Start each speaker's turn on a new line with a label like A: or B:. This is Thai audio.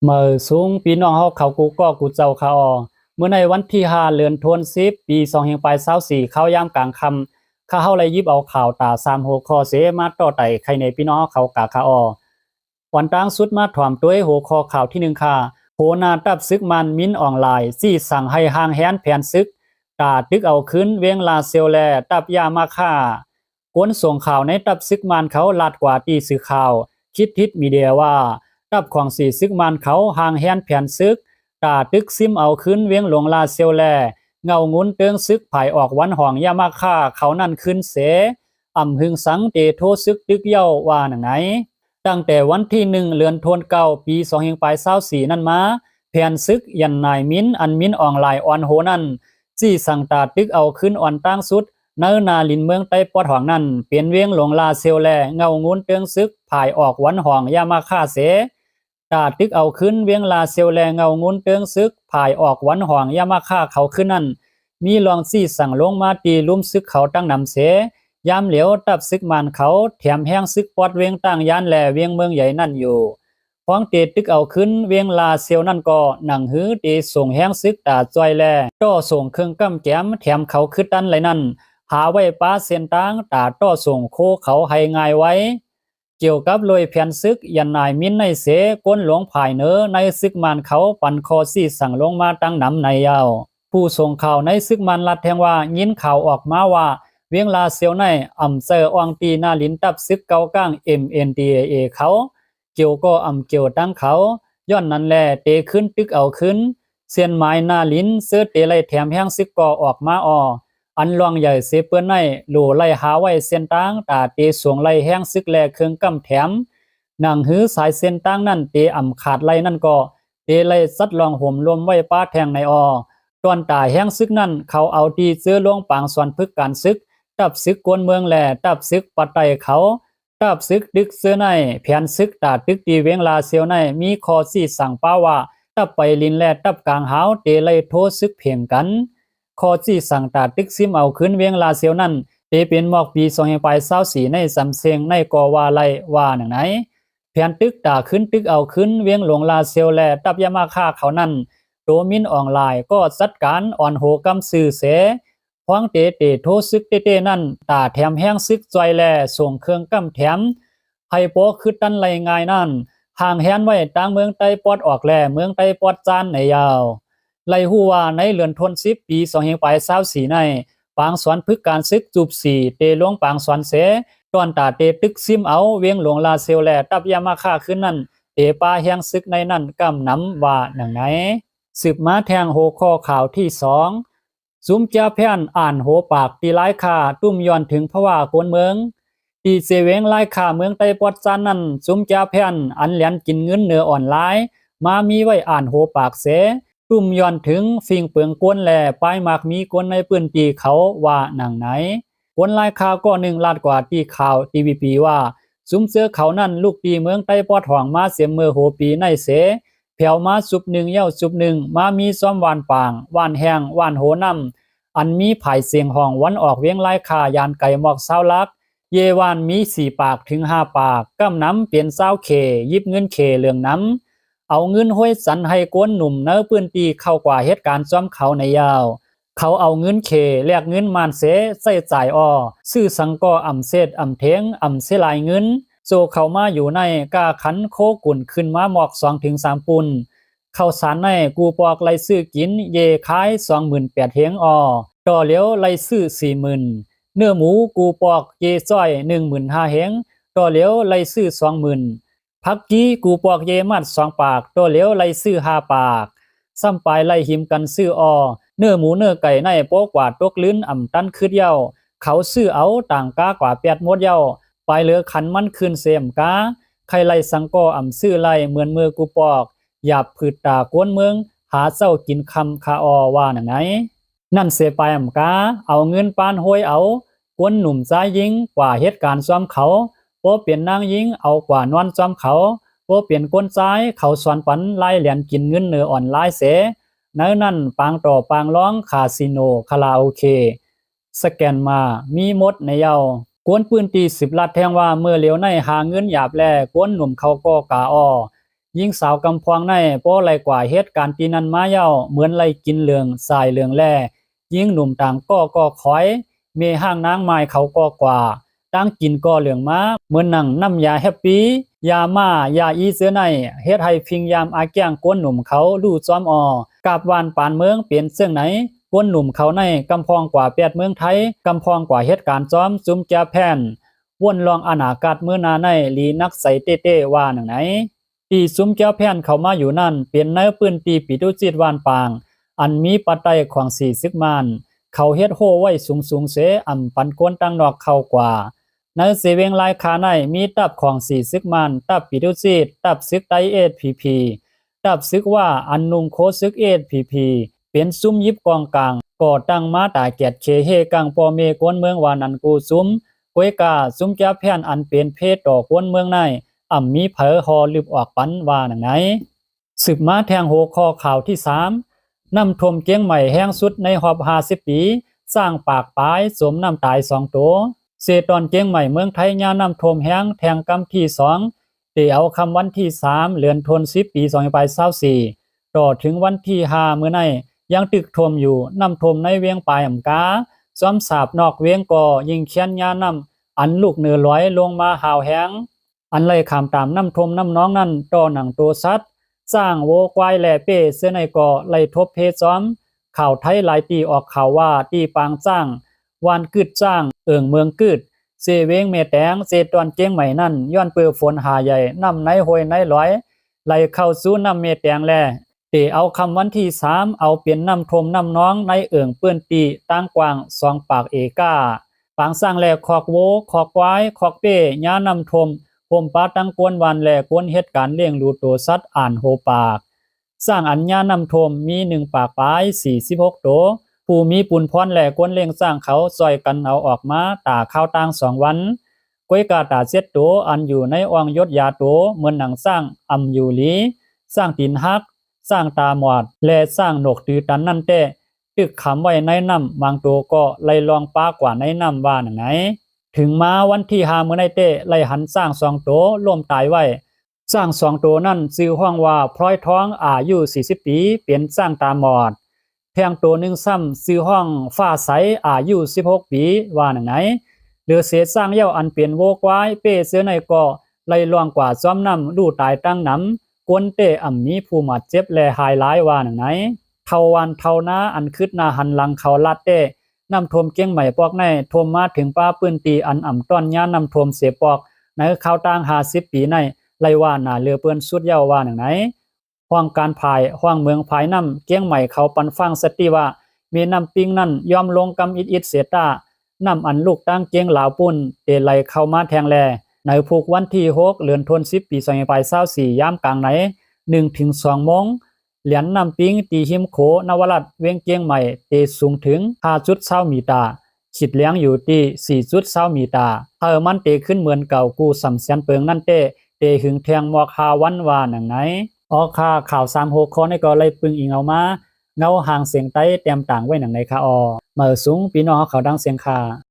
A: เมื่อสูงพี่น้องเฮาเขากูก็กูเจ้าเขาออเมื่อในวันที่5เดือนธันวาคมปี2524เข้ายามกลางค่ำข้าเฮาเลยหยิบเอาข่าวตา3หัวข้อเสมาต่อไต่ใครในพี่น้องเขากะคาออวันตั้งสุดมาถ่อมด้วยหัวข้อข่าวที่1ค่ะโหนาตับซึกมันมิ้นออนไลน์ซี่สั่งให้ห่างแหนแผนซึกตาตึกเอาคืนเวียงลาเซลแลตับยามาค่ากวนส่งข่าวในตับซึกมันเขาลาดกว่าที่สื่อข่าวคิดทิศมีเดียว่าตับของสีซึกมันเขาห่างแหนแผนซึกตาตึกซิมเอาคืนเวียงหลวงลาเซลแลเงางุนเติงซึกภายออกวันห่องยามาค่าเขานั่นขึ้นเสอ่ำหึงสังเตโทซึกตึกเย้าว่าหนังไหนตั้งแต่วันที่1เดือนธันวาคมปี2524นั่นมาแผนซึกยันนายมิ้นอันมิ้นออนไลน์ออนโหนั่นจี้สั่งตาตึกเอาขึ้นอ่อนตั้งสุดเนื้อนาลินเมืองใต้ปอดห่องนั่นเปลี่ยนเวียงหลวงลาเซลแลเงางุนเติงซึกภายออกวันห่องยามาค่าเสตาตึกเอาขึ้นเวียงลาเซลแลเงางุนเติงซึกภายออกวันห่องยามาค่าเขาขึ้นนั่นมีลองซี่สั่งลงมาตีลุ่มซึกเขาตั้งนำเสยามเหลียวตับซึกมันเขาแถมแห้งซึกปอดเวียงตั้งยานแลเวียงเมืองใหญ่นั่นอยู่ฟ้องเตตึกเอาขึ้นเวียงลาเซียวนั่นก็หนังหื้อเตส่งแห้งซึกตาจอยแลต่อส่งเครื่องกำแจมแถมเขาขึ้นดันไหลนั่นหาไว้ป้าเส้นตั้งตาต่อส่งโคเขาให้ง่ายไว้เกี่ยวกับลอยแผ่นซึกยันนายมินในเสก้นหลวงภายเนอในซึกมันเขาปันคอซี่สั่งลงมาตั้งนำในยาวผู้ส่งข่าวในซึกมันรัดแทงว่ายินข่าวออกมาว่าเวียงลาเซียวในอำเซออองตีนาลินตับซึกเกาก้าง MNDAA เขาเกี่ยวก็อำเกี่ยวตั้งเขาย้อนนั้นแลเตขึ้นตึกเอาขึ้นเสียนไม้นาลินเสื้อเตไลแถมแห้งซึกก่อออกมาอันลองใหญ่เสเปื้อนในหลู่ไล่หาไว้เส้นตั้งตาเตสวงไล่แห้งซึกแลเครื่องกำแถมหนังหื้อสายเส้นตั้งนั่นเตอ่ำขาดไล่นั่นก็เตไล่ซัดลองห่มลมไว้ป้าแทงในตอนตาแห้งซึกนั่นเขาเอาตีเสื้อลวงปางสวนพึกการซึกตับซึกกวนเมืองแหล่ตับซึกปัดไตเขาตับซึกดึกเสื้อในแผนซึกตาตึกตีเวงลาเซียวในมีคอซี่สั่งป้าว่าตับไปลินแลตับกลางหาวเตไลโทซึกเพียงกันคอจี้สั่งตาตึกซิมเอาขึ้นเวียงลาเซียวนั่นเตเป็นหมอกปี2524ในสำเสียงในกอว่าไลว่าหนังไหนแผนตึกตาขึ้นตึกเอาขึ้นเวียงหลวงลาเซียวแลตับยามาค่าเขานั่นโดมินออนไลน์ก็จัดการอ่อนโหกำสื่อเสพวงเตโทซึกเตนั่นตาแถมแห้งซึกจอยแลส่งเครื่องกำแถมให้โปคือตันไหลง่ายนั่นห่างแหนไว้ต่างเมืองใต้ปอดออกแลเมืองใต้ปอดจานในยาวไล่ฮู้ว่าในเดือนธันวาคมปี2524ในปางสวนพึกการซึกจูบสี่เตหลวงปางสวนเสตอนตาเตตึกซิมเอาเวียงหลวงลาเซลแลตับยามาค่าขึ้นนั่นเตปาแห้งซึกในนั่นกำนำว่าหนังไหนสืบมาแทงโหข้อข่าวที่2ซุมเจ้าแพ่นอ่านโหปากตีร้ายค่าตุ้มย้อนถึงภาวะคนเมืองตีเสเวงไล่ค่าเมืองไต้ปอดจานนั่นซุมเจ้าแพ่นอันเหรียญกินเงินเนื้ออ่อนไลน์มามีไว้อ่านโหปากเสตุ้มย้อนถึงฟิงเปืองกวนแหล่ปลายมากมีกวนในปืนตีเขาว่าหนังไหนกวนไล่ค่าก็1ล้านกว่าที่ข่าวทีวีปีว่าซุมเสือเขานั่นลูกตีเมืองไต้ปอดห่องมาเสียมือโหปีในเสแผ่วมาสุบหนึ่งเย้าสุบหนึ่งมามีซ้อมวานปางวานแห้งวานโหน้ำอันมีไผ่เสียงห้องวันออกเวียงไล่คายานไก่หมอกเศร้าลักเยวานมี4 ปากถึง5 ปากกำน้ำเปลี่ยนเศร้าเคยิบเงินเคเหลืองน้ำเอาเงินห้วยสันให้กวนหนุ่มเนื้อปืนตีเข้ากว่าเหตุการณ์ซ้อมเขาในยาวเขาเอาเงินเคแลกเงินมานเสใส่จ่ายซื้อสังกออ่ำเศษอ่ำเทงอ่ำเสลายเงินโซเข้ามาอยู่ในกาขันโคกุ่นขึ้นมาหมอก2-3 ปุ่นเข้าสารในกูปอกไล่ซื้อกินเยขาย28,000เฮงต่อเหลียวไล่ซื้อ40,000เนื้อหมูกูปอกเยจ้อย15,000เฮงต่อเหลียวไล่ซื้อ20,000พักกี้กูปอกเยมัด2 ปากต่อเหลียวไล่ซื้อ5 ปากซ้ำปลายไล่หิมกันซื้อเนื้อหมูเนื้อไก่ในโปกว่าตกลิ้นอ่ำตันคืดเย้าเขาซื้อเอาต่างกากว่า8 มดเย้าไปเหลือขันมันคืนเสมกาใครไล่สังกออ่ำซื้อไล่เหมือนมือกูปอกหยาบผืดตากวนเมืองหาเจ้ากินคำคาว่าหนังไหนนั่นเสไปอ่ำกาเอาเงินปานห้วยเอากวนหนุ่มใจยิงกว่าเหตุการณ์ซ้อมเขาโปเปลี่ยนนางยิงเอากว่านอนซ้อมเขาโปเปลี่ยนก้นใจเขาสอนปันไล่เหรียญกินเงินเนื้ออ่อนไล่เสในนั่นปางต่อปางร้องคาสิโนคาราโอเกะสแกนมามีมดในเยากวนปืนตี10 ลัดแทงว่าเมื่อเหลียวในหาเงินหยาบแลกวนหนุ่มเขาก็กา ยิงสาวกำพวงในโป้ไหลกว่าเหตุการณ์ตีนั้นมาเย้าเหมือนไหลกินเหลืองสายเหลืองแลยิงหนุ่มต่างก็คอยเมห้างนางไม้เขาก็กว่าตั้งกินก็เหลืองมาเหมือนหนังน้ำยาแฮปปี้ยาม่ายาอีเสือในเฮ็ดให้พิงยามอาแก้งกวนหนุ่มเขาลู่ซ้อมกาบวานปานเมืองเปลี่ยนเสื่องไหนกวนหนุ่มเขาในกำพองกว่า8เมืองไทยกำพองกว่าเหตุการณ์ซ้อมซุมแก่แผ่นวนลองอนาคตเมื่อนาในลีนักใส่เต้ว่าหนังไหนตีซุมแก้วแผ่นเขามาอยู่นั่นเปลี่ยนเนื้อปืนตีปิดุจิตวานปางอันมีปัจจัยขวาง40มันเขาเฮ็ดโหไว้สูงเสอำปันกวนตั้งนอกเข้ากว่าในเสเวงลายคาในมีตับของ40มันตับปิดุจิตตับซึกไดเอสพีพีตับซึกว่าอันนุงโคซึกเอสพีพีเป็นซุ้มยิบกองกลางก่อตั้งมาตาเกียรติเคเฮกังปอเมกวนเมืองวานันกูซุ้มกวยกาซุ้มแก้วแผ่นอันเป็นเพศต่อกวนเมืองในมีเผอหอลึบออกปันว่าหนังไหนสืบมาแทงโหคอข่าวที่3น้ำท่วมเกียงใหม่แห้งสุดในหอบ50ปีสร้างปากปายสมน้ำตาย2ตัวเศตอนเกียงใหม่เมืองไทยยาน้ำท่วมแห้งแทงกำที่2ได้เอาคำวันที่3เดือนธันวาคมปี2524ต่อถึงวันที่5มื้อในยังตึกท่วมอยู่น้ำท่วมในเวียงปลายอำกาซ้อมสาบนอกเวียงก่อยิงเขียนยาน้ำอันลูกเนือลอยลงมาหาวแห้งอันไหลขามตามน้ำทมน้ำน้องนั่นต่อหนังตัวสัตว์สร้างโวควายแหล่เป้เสื้อในก่อไหลทบเพศซ้อมข่าวไทยหลายตีออกข่าวว่าตีปางจ้างวานกึดจ้างเมืองกึดเสเวงเมแตงเศตอนเกียงใหม่นั่นย้อนเปือฝนหาใหญ่น้ำในห้วยในลอยไหลเข้าสู่น้ำเมแตงแลเอาคำวันที่3เอาเปลี่ยนน้ำทมน้ำน้องในเปื้อนตีตั้งกว้าง2ปากเอกาปางสร้างแหล่คอกโวคอกควายคอกเป้ยาน้ำทมผมปาตั้งกวนวันแลกวนเหตุการณ์เลี้ยงดูตัวสัตว์อ่านโหปากสร้างอัญญานำโทมมี1ปากปลาย46ตัวผู้มีปุนพรแลกวนเลี้ยงสร้างเขาซอยกันเอาออกมาตาข้าวต่าง2วันก้อยกาตาเจ็ดตัวอันอยู่ในอ่องยศยาตัวเหมือนหนังสร้างอยู่ลีสร้างตีนฮักสร้างตาหมอดและสร้างนกตือตันนั่นแต่ตึกขำไว้ในน้ำบางตัวก็ไล่ลองปากว่าในน้ำว่าหนังไหนถึงมาวันที่5มื้อในเต้ไล่หันสร้าง2ตัวร่วมตายไว้สร้าง2ตัวนั่นชื่อห้องว่าพลอยท้องอายุ40ปีเป็นสร้างตาหมอดแทงตัวหนึ่งซ้ำชื่อห้องฟ้าใสอายุ16ปีว่าหนังไหนเหลือเศษสร้างเย้าอันเป็นโวกวายเป้เสื้อในก็ไล่ลองกว่าซ้อมน้ำดูตายตั้งน้ำกวนเต้มีผู้บาดเจ็บและหายหลายว่าหนังไหนเทาวันเทานาอันคืดหน้าหันหลังเขาลัดเต้น้ำท่วมเกียงใหม่ปอกในท่วมมาถึงป้าปืนตีอันต้อนย่าน้ำท่วมเสียปอกในข้าวต่าง50ปีในไล่ว่าหน้าเรือเปื้อนสุดเย้าว่าหนังไหนห้องการภายห้องเมืองภายน้ำเกียงใหม่เขาปันฟังสติว่ามีน้ำปิงนั่นยอมลงกำอิดเสียตาน้ำอันลูกตั้งเกียงลาวปุ่นเตไหลเข้ามาแทงแลในผูกวันที่6เดือนธันวาคมปี2524ยามกลางไหน 1-2 โมงเหรียญน้ำปิงตีหิมโขนวรัตน์เวียงเกียงใหม่เตสูงถึง 5.20 มีตาขีดเลี้ยงอยู่ที่ 4.20 มีตามันเตขึ้นเหมือนเก่ากูสำเสียนเปิงนั่นเตหึงแทงมอกาวันว่าหนังไหนข่าว36ข้อนี่ก็เลยปึงอิงเอามาเงาห่างเสียงไต้เตรียมต่างไว้หนังไหนค่ะเมื่อสูงพี่น้องเขาดังเสียงค่ะ